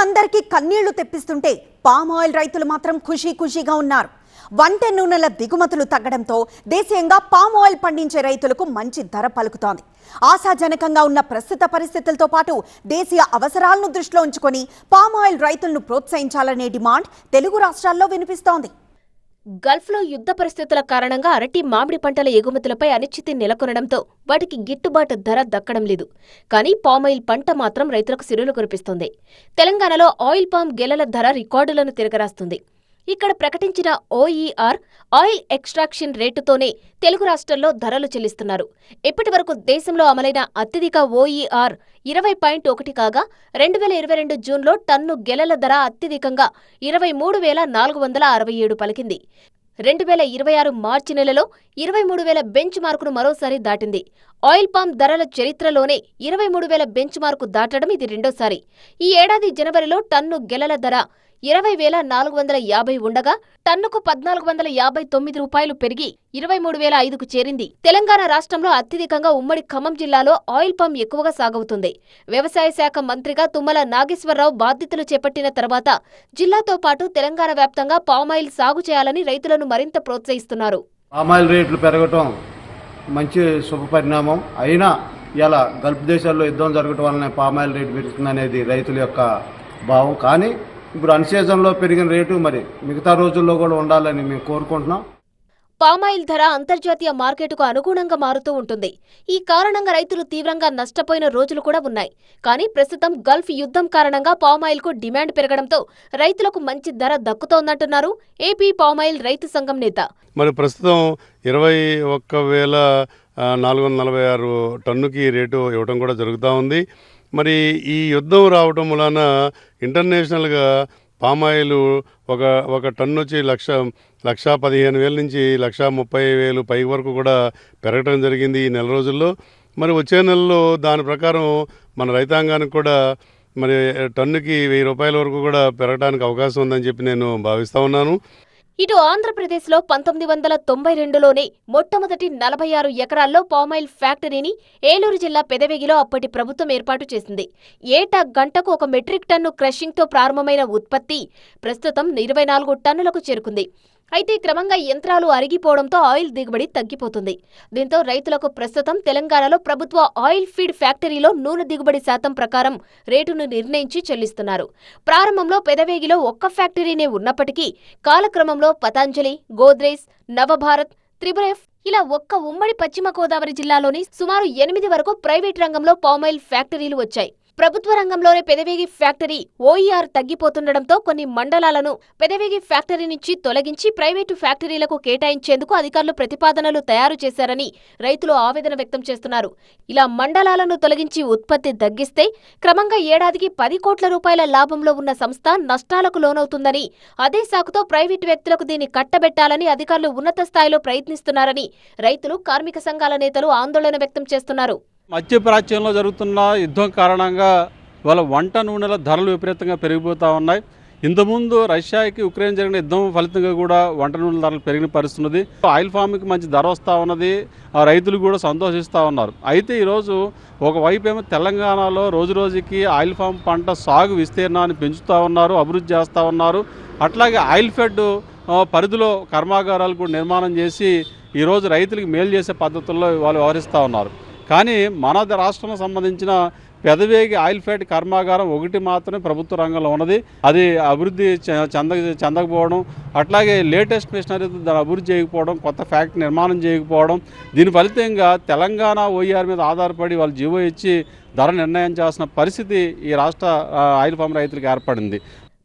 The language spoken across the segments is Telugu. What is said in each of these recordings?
అందరికీ కన్నీళ్లు తెప్పిస్తుంటే పామ్ ఆయిల్ రైతులు మాత్రం ఖుషీగా ఉన్నారు. వంట నూనెల దిగుమతులు తగ్గడంతో దేశీయంగా పామ్ ఆయిల్ పండించే రైతులకు మంచి ధర పలుకుతోంది. ఆశాజనకంగా ఉన్న ప్రస్తుత పరిస్థితులతో పాటు దేశీయ అవసరాలను దృష్టిలో ఉంచుకొని పామ్ ఆయిల్ రైతులను ప్రోత్సహించాలనే డిమాండ్ తెలుగు రాష్ట్రాల్లో వినిపిస్తోంది. గల్ఫ్లో యుద్ధ పరిస్థితుల కారణంగా అరటి, మామిడి పంటల ఎగుమతులపై అనిశ్చితి నెలకొనడంతో వాటికి గిట్టుబాటు ధర దక్కడం లేదు. కానీ పామాయిల్ పంట మాత్రం రైతులకు సిరులు కురిపిస్తోంది. తెలంగాణలో ఆయిల్ పామ్ గెలల ధర రికార్డులను తిరగరాస్తుంది. ఇక్కడ ప్రకటించిన ఓఈఆర్ ఆయిల్ ఎక్స్ట్రాక్షన్ రేటుతోనే తెలుగు రాష్ట్రాల్లో ధరలు చెల్లిస్తున్నారు. ఇప్పటి వరకు దేశంలో అమలైన అత్యధిక ఓఈఆర్ 20.1 కాగా 2022 జూన్లో టన్ను గెలల ధర అత్యధికంగా 23,467 పలికింది. 2026 మార్చి నెలలో 23,000 బెంచ్ మార్కును మరోసారి దాటింది. ఆయిల్ పామ్ ధరల చరిత్రలోనే 23,000 బెంచ్ మార్కు దాటడం ఇది రెండోసారి. ఈ ఏడాది జనవరిలో టన్ను గెలల ధర 20,450 ఉండగా టన్నుకు 1,459 రూపాయలు పెరిగి 23,005కు చేరింది. తెలంగాణ రాష్ట్రంలో అత్యధికంగా ఉమ్మడి ఖమ్మం జిల్లాలో ఆయిల్ పామ్ ఎక్కువగా సాగవుతుంది. వ్యవసాయ శాఖ మంత్రిగా తుమ్మల నాగేశ్వరరావు బాధ్యతలు చేపట్టిన తర్వాత జిల్లాతో పాటు తెలంగాణ వ్యాప్తంగా పామాయిల్ సాగు చేయాలని రైతులను మరింత ప్రోత్సహిస్తున్నారు. పామాయిల్ రేట్లు పెరగటం మంచి శుభపరిణామం. అయినా ఇలా గల్ఫ్ దేశాల్లో యుద్ధం జరగటం వల్లనే పామాయిల్ రేటు పెరుగుతుందనేది రైతుల యొక్క భావం. కానీ ఇప్పుడు అన్సీజన్లో పెరిగిన రేటు మరి మిగతా రోజుల్లో కూడా ఉండాలని మేము కోరుకుంటున్నాం. పామాయిల్ ధర అంతర్జాతీయ మార్కెట్కు అనుగుణంగా మారుతూ ఉంటుంది. ఈ కారణంగా రైతులు తీవ్రంగా నష్టపోయిన రోజులు కూడా ఉన్నాయి. కానీ ప్రస్తుతం గల్ఫ్ యుద్ధం కారణంగా పామాయిల్కు డిమాండ్ పెరగడంతో రైతులకు మంచి ధర దక్కుతోందంటున్నారు ఏపీ పామాయిల్ రైతు సంఘం నేత. మరి ప్రస్తుతం 21,446 టన్నుకి రేటు ఇవ్వడం కూడా జరుగుతూ ఉంది. మరి ఈ యుద్ధం రావటం వలన ఇంటర్నేషనల్గా పామాయిల్ ఒక టన్ను వచ్చి 1,15,000 నుంచి 1,30,000 పై వరకు కూడా పెరగడం జరిగింది ఈ నెల రోజుల్లో. మరి వచ్చే నెలలో దాని ప్రకారం మన రైతాంగానికి కూడా మరి టన్నుకి 1,000 రూపాయల వరకు కూడా పెరగడానికి అవకాశం ఉందని చెప్పి నేను భావిస్తూ ఉన్నాను. ఇటు ఆంధ్రప్రదేశ్లో 1992లోనే మొట్టమొదటి 46 ఎకరాల్లో పామాయిల్ ఫ్యాక్టరీని ఏలూరు జిల్లా పెదవేగిలో అప్పటి ప్రభుత్వం ఏర్పాటు చేసింది. ఏటా గంటకు 1 మెట్రిక్ టన్ను క్రషింగ్తో ప్రారంభమైన ఉత్పత్తి ప్రస్తుతం 24 టన్నులకు చేరుకుంది. అయితే క్రమంగా యంత్రాలు అరిగిపోవడంతో ఆయిల్ దిగుబడి తగ్గిపోతుంది. దీంతో రైతులకు ప్రస్తుతం తెలంగాణలో ప్రభుత్వ ఆయిల్ ఫీడ్ ఫ్యాక్టరీలో నూనె దిగుబడి శాతం ప్రకారం రేటును నిర్ణయించి చెల్లిస్తున్నారు. ప్రారంభంలో పెదవేగిలో ఒక్క ఫ్యాక్టరీనే ఉన్నప్పటికీ కాలక్రమంలో పతాంజలి, గోద్రేజ్, నవభారత్, త్రిబుల్-ఎఫ్ ఇలా ఒక్క ఉమ్మడి పశ్చిమ గోదావరి జిల్లాలోని సుమారు 8 వరకు ప్రైవేట్ రంగంలో పామాయిల్ ఫ్యాక్టరీలు వచ్చాయి. ప్రభుత్వ రంగంలోనే పెదవేగి ఫ్యాక్టరీ ఓఈఆర్ తగ్గిపోతుండటంతో కొన్ని మండలాలను పెదవేగి ఫ్యాక్టరీ నుంచి తొలగించి ప్రైవేటు ఫ్యాక్టరీలకు కేటాయించేందుకు అధికారులు ప్రతిపాదనలు తయారు చేశారని రైతులు ఆవేదన వ్యక్తం చేస్తున్నారు. ఇలా మండలాలను తొలగించి ఉత్పత్తి తగ్గిస్తే క్రమంగా ఏడాదికి 10 కోట్ల రూపాయల లాభంలో ఉన్న సంస్థ నష్టాలకు లోనవుతుందని, అదే సాకుతో ప్రైవేటు వ్యక్తులకు దీన్ని కట్టబెట్టాలని అధికారులు ఉన్నత స్థాయిలో ప్రయత్నిస్తున్నారని రైతులు, కార్మిక సంఘాల నేతలు ఆందోళన వ్యక్తం చేస్తున్నారు. మధ్యప్రాచ్యంలో జరుగుతున్న యుద్ధం కారణంగా వాళ్ళ వంట నూనెల ధరలు విపరీతంగా పెరిగిపోతూ ఉన్నాయి. ఇంతకుముందు రష్యాకి ఉక్రెయిన్ జరిగిన యుద్ధం ఫలితంగా కూడా వంట నూనెల ధరలు పెరిగిన పరిస్థితున్నది. ఆయిల్ ఫామ్కి మంచి ధర వస్తూ ఉన్నది, రైతులు కూడా సంతోషిస్తూ ఉన్నారు. అయితే ఈరోజు ఒకవైపు ఏమో తెలంగాణలో రోజుకి ఆయిల్ ఫామ్ పంట సాగు విస్తీర్ణాన్ని పెంచుతూ ఉన్నారు, అభివృద్ధి చేస్తూ ఉన్నారు. అట్లాగే ఆయిల్ ఫెడ్ పరిధిలో కర్మాగారాలు కూడా నిర్మాణం చేసి ఈరోజు రైతులకు మేలు చేసే పద్ధతుల్లో వాళ్ళు వ్యవహరిస్తూ ఉన్నారు. కానీ మన రాష్ట్రం సంబంధించిన పెదవేగి ఆయిల్ ఫెడ్ కర్మాగారం ఒకటి మాత్రమే ప్రభుత్వ రంగంలో ఉన్నది. అది అభివృద్ధి చెందకపోవడం, అట్లాగే లేటెస్ట్ మిషనరీతో దాన్ని అభివృద్ధి చేయకపోవడం, కొత్త ఫ్యాక్టరీ నిర్మాణం చేయకపోవడం, దీని ఫలితంగా తెలంగాణ ఓఈఆర్ మీద ఆధారపడి వాళ్ళు జీవో ఇచ్చి ధర నిర్ణయం చేసిన పరిస్థితి ఈ రాష్ట్ర ఆయిల్ ఫామ్ రైతులకు ఏర్పడింది.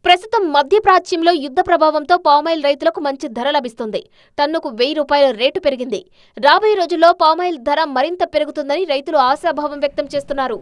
ప్రస్తుతం మధ్యప్రాచ్యంలో యుద్ధ ప్రభావంతో పామాయిల్ రైతులకు మంచి ధర లభిస్తుంది. టన్నుకు 1,000 రూపాయల రేటు పెరిగింది. రాబోయే రోజుల్లో పామాయిల్ ధర మరింత పెరుగుతుందని రైతులు ఆశాభావం వ్యక్తం చేస్తున్నారు.